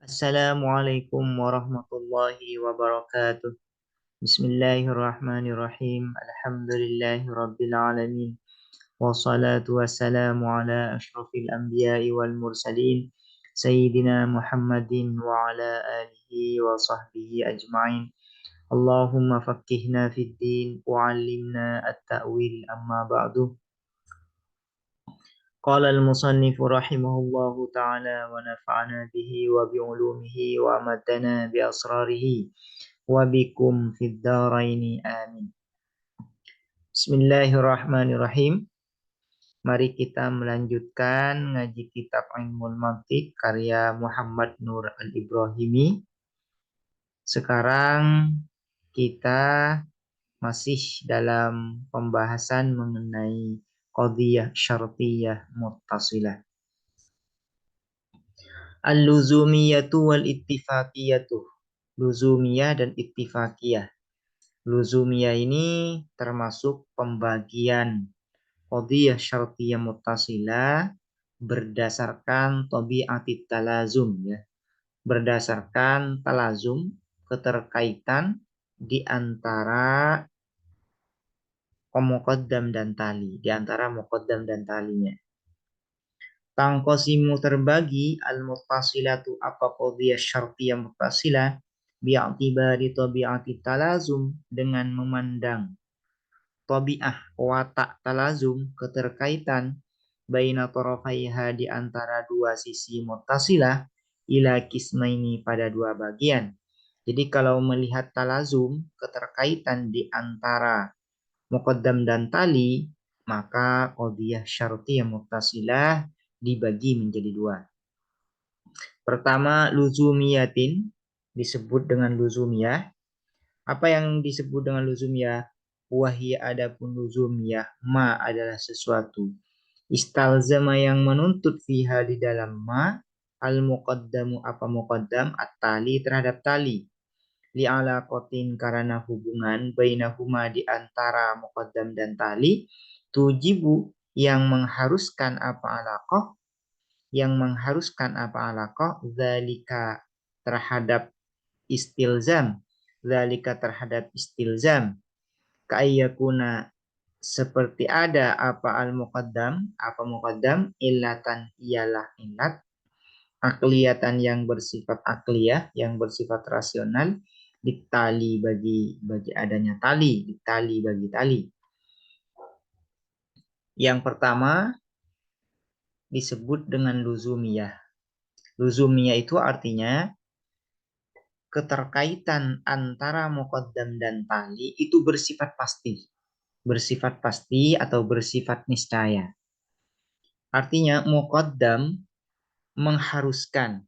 Assalamualaikum warahmatullahi wabarakatuh. Bismillahirrahmanirrahim. Alhamdulillahi rabbil alamin. Wassalatu wassalamu ala ashrafil anbiya'i wal mursalin. Sayyidina Muhammadin wa ala alihi wa sahbihi ajma'in. Allahumma faqqihna fid din wa 'allimna at-ta'wil amma ba'du. قال المصنف رحمه الله تعالى ونفعنا به وبعلومه وأمدنا بأسراره وبكم في الدارين آمين. Bismillahirrahmanirrahim. Mari kita melanjutkan ngaji kitab Ilmul Mantiq karya Muhammad Nur Al-Ibrahimi. Sekarang kita masih dalam pembahasan mengenai qadhiyah syartiyah muttasilah. Al-luzumiyatu wal ittifaqiyatu. Luzumiyah dan ittifaqiyah. Luzumiyah ini termasuk pembagian qadhiyah syartiyah muttasilah berdasarkan tabiatit talazum ya. Berdasarkan talazum, keterkaitan di antara muqaddam dan tali, di antara muqaddam dan talinya. Tangkosimu terbagi al-muttasilatu apa qadhiyah syartiyah muttasilah bi'atibari tabi'ati talazum dengan memandang tabi'ah watak talazum keterkaitan baina tarafaiha di antara dua sisi muttasilah ila qismaini pada dua bagian. Jadi kalau melihat talazum keterkaitan di antara muqaddam dan tali, maka qadhiyah syartiyah muttasilah dibagi menjadi dua. Pertama, luzumiyatin disebut dengan luzumiyah. Apa yang disebut dengan luzumiyah? Wahia adapun luzumiyah ma adalah sesuatu istalzama yang menuntut fiha di dalam ma al muqaddamu apa muqaddam at-tali terhadap tali li alaqatin karena hubungan bainahuma di antara muqaddam dan tali tujibu yang mengharuskan apa alaqah zalika terhadap istilzam kayyakuna seperti ada apa muqaddam illatan ialah illat akliyatan yang bersifat akliyah yang bersifat rasional ditali bagi adanya tali ditali bagi tali. Yang pertama disebut dengan luzumiyah. Luzumiyah itu artinya keterkaitan antara muqaddam dan tali itu bersifat pasti atau bersifat niscaya. Artinya muqaddam mengharuskan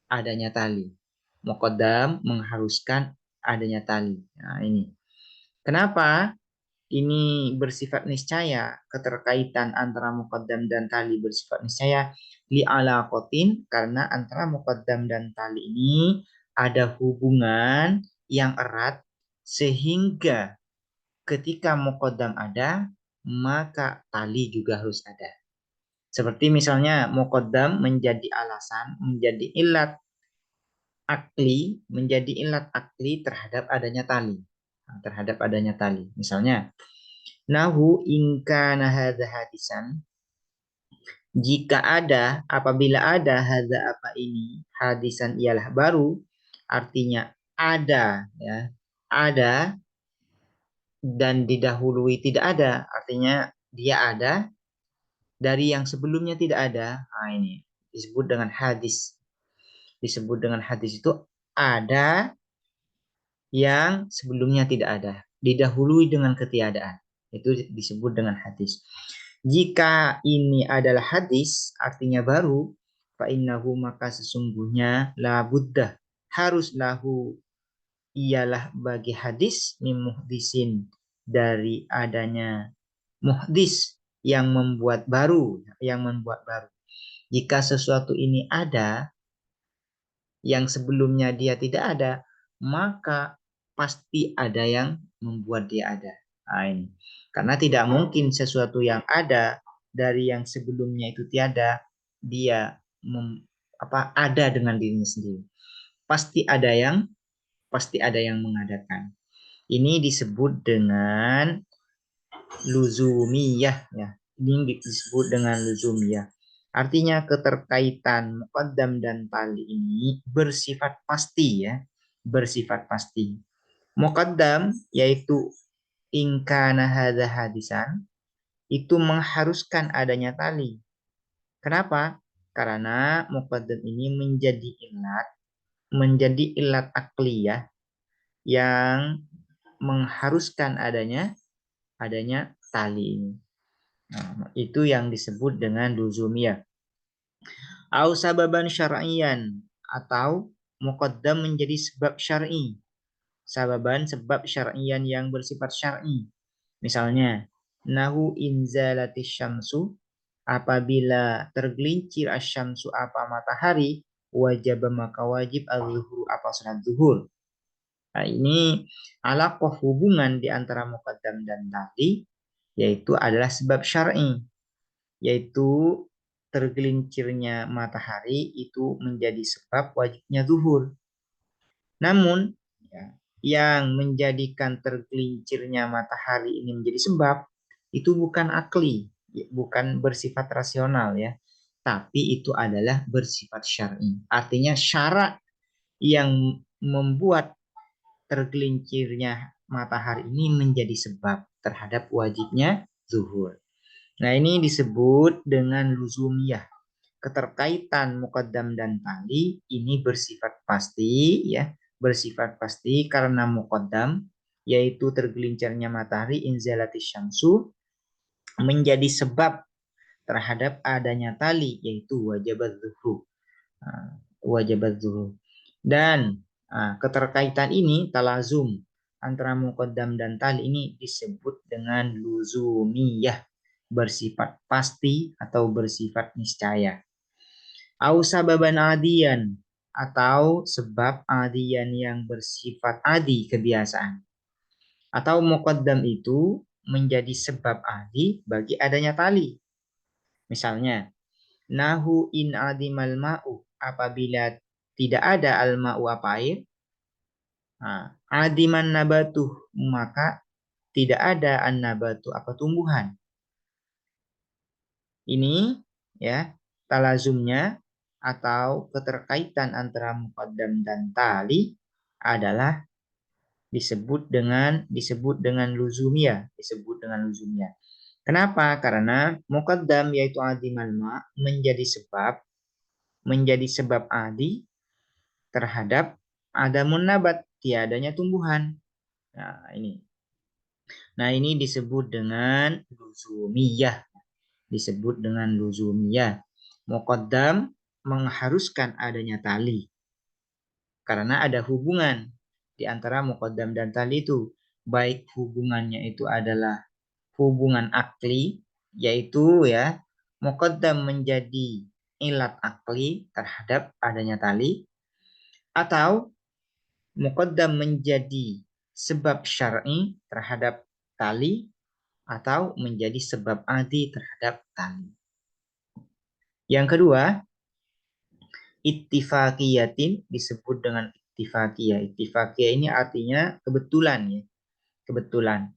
adanya tali. Muqaddam mengharuskan adanya tali. Nah, ini. Kenapa ini bersifat niscaya? Keterkaitan antara muqaddam dan tali bersifat niscaya li alaqatin karena antara muqaddam dan tali ini ada hubungan yang erat sehingga ketika muqaddam ada maka tali juga harus ada. Seperti misalnya muqaddam menjadi alasan, menjadi ilat akli terhadap adanya tali. Nah, terhadap adanya tali. Misalnya, nahu ingkana hadza hadisan, jika ada, apabila ada hadza apa ini, hadisan ialah baru, artinya ada ya, ada dan didahului tidak ada, artinya dia ada dari yang sebelumnya tidak ada. Nah, ini disebut dengan hadis. Disebut dengan hadis itu ada yang sebelumnya tidak ada, didahului dengan ketiadaan. Itu disebut dengan hadis. Jika ini adalah hadis, artinya baru, fa innahu maka sesungguhnya la buddah harus lahu ialah bagi hadis min muhdisin dari adanya muhdis yang membuat baru. Jika sesuatu ini ada yang sebelumnya dia tidak ada, maka pasti ada yang membuat dia ada. Nah, ini. Karena tidak mungkin sesuatu yang ada dari yang sebelumnya itu tiada, dia ada dengan dirinya sendiri. Pasti ada yang mengadakan. Ini disebut dengan luzumiyah ya. Ini disebut dengan luzumiyah. Artinya keterkaitan muqaddam dan tali ini bersifat pasti ya, bersifat pasti. Muqaddam yaitu ingkana hadza hadisan itu mengharuskan adanya tali. Kenapa? Karena muqaddam ini menjadi ilat akliyah yang mengharuskan adanya tali ini. Nah, itu yang disebut dengan luzumiyah. Au sababan syar'iyan atau muqaddam menjadi sebab syar'i. Sababan sebab syar'iyan yang bersifat syar'i. Misalnya, nahu inzalatis syamsu apabila tergelincir asyamsu apa matahari wajib maka wajib az-zuhur apa salat zuhur. Nah, ini alaqah hubungan di antara muqaddam dan tali yaitu adalah sebab syar'i, yaitu tergelincirnya matahari itu menjadi sebab wajibnya zuhur. Namun ya, yang menjadikan tergelincirnya matahari ini menjadi sebab itu bukan akli, bukan bersifat rasional ya, tapi itu adalah bersifat syar'i. Artinya syarak yang membuat tergelincirnya matahari ini menjadi sebab terhadap wajibnya zuhur. Nah, ini disebut dengan luzumiyah. Keterkaitan muqaddam dan tali ini bersifat pasti ya, bersifat pasti karena muqaddam yaitu tergelincirnya matahari inzalatis syamsu menjadi sebab terhadap adanya tali yaitu wajibat zuhur. Wajibat zuhur. Dan keterkaitan ini talazum antara muqaddam dan tali ini disebut dengan luzumiyah, bersifat pasti atau bersifat niscaya. Au sababan adian atau sebab adian yang bersifat adi kebiasaan. Atau muqaddam itu menjadi sebab adi bagi adanya tali. Misalnya, nahu in adimal ma'u apabila tidak ada al-ma'u apa air, adiman nabatuh maka tidak ada an-nabatu apa tumbuhan. Ini ya talazumnya atau keterkaitan antara muqaddam dan tali adalah disebut dengan luzumiyah. Kenapa? Karena muqaddam yaitu adimal ma menjadi sebab adi terhadap adamun nabat, tiadanya tumbuhan. Nah, ini. Nah, ini disebut dengan luzumiyah. Muqaddam mengharuskan adanya tali. Karena ada hubungan di antara muqaddam dan tali itu. Baik hubungannya itu adalah hubungan akli, yaitu ya muqaddam menjadi ilat akli terhadap adanya tali, atau muqaddam menjadi sebab syar'i terhadap tali, atau menjadi sebab adi terhadap tali. Yang kedua, ittifaqiyatin disebut dengan ittifaqiyah. Ittifaqiyah ini artinya kebetulan ya. Kebetulan.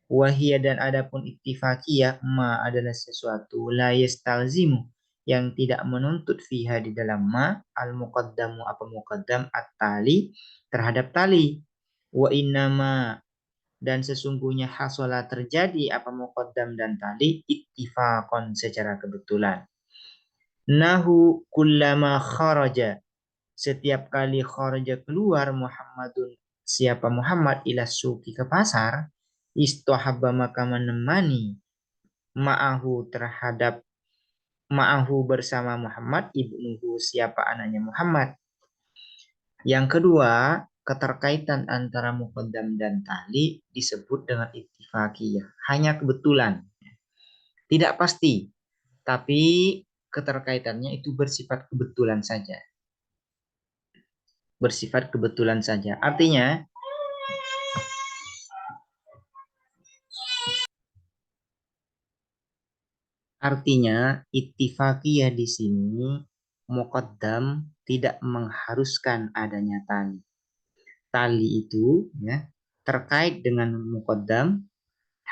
Wahiyah dan adapun ittifaqiyah ma adalah sesuatu la yastalzimu yang tidak menuntut fiha di dalam ma al muqaddamu apa muqaddam at-tali terhadap tali. Wa innama dan sesungguhnya hasola terjadi apa muqaddam dan tali ittifaqan secara kebetulan. Nahu kullama kharaja setiap kali kharaja keluar Muhammadun siapa Muhammad ila suki ke pasar istahabba maka menemani ma'ahu bersama Muhammad ibnuhu siapa anaknya Muhammad. Yang kedua, keterkaitan antara muqaddam dan tali disebut dengan ittifaqiyah, hanya kebetulan, tidak pasti, tapi keterkaitannya itu bersifat kebetulan saja. Bersifat kebetulan saja. Artinya ittifaqiyah di sini muqaddam tidak mengharuskan adanya tali. Tali itu ya terkait dengan muqaddam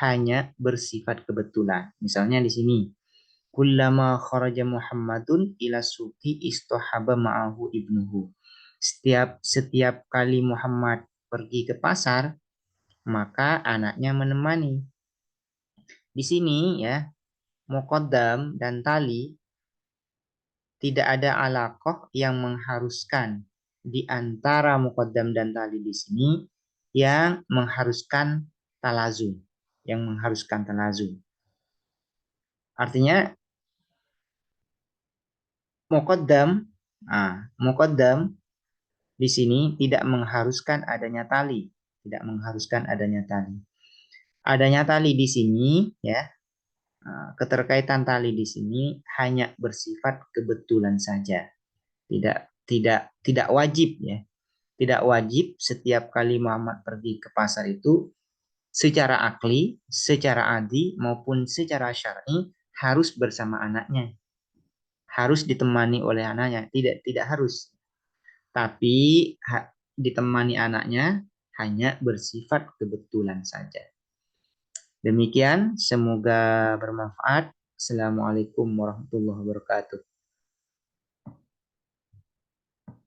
hanya bersifat kebetulan. Misalnya di sini, kullama kharaja Muhammadun ila suqi istahaba ma'ahu ibnuhu. Setiap kali Muhammad pergi ke pasar, maka anaknya menemani. Di sini ya, muqaddam dan tali tidak ada alaqah yang mengharuskan di antara muqaddam dan tali di sini yang mengharuskan talazum, yang mengharuskan talazum. Artinya muqaddam di sini tidak mengharuskan adanya tali, tidak mengharuskan adanya tali. Adanya tali di sini ya, keterkaitan tali di sini hanya bersifat kebetulan saja. Tidak wajib ya. Tidak wajib setiap kali Muhammad pergi ke pasar itu secara akli, secara adi maupun secara syar'i harus bersama anaknya. Harus ditemani oleh anaknya, tidak harus. Tapi ditemani anaknya hanya bersifat kebetulan saja. Demikian, semoga bermanfaat. Assalamualaikum warahmatullahi wabarakatuh.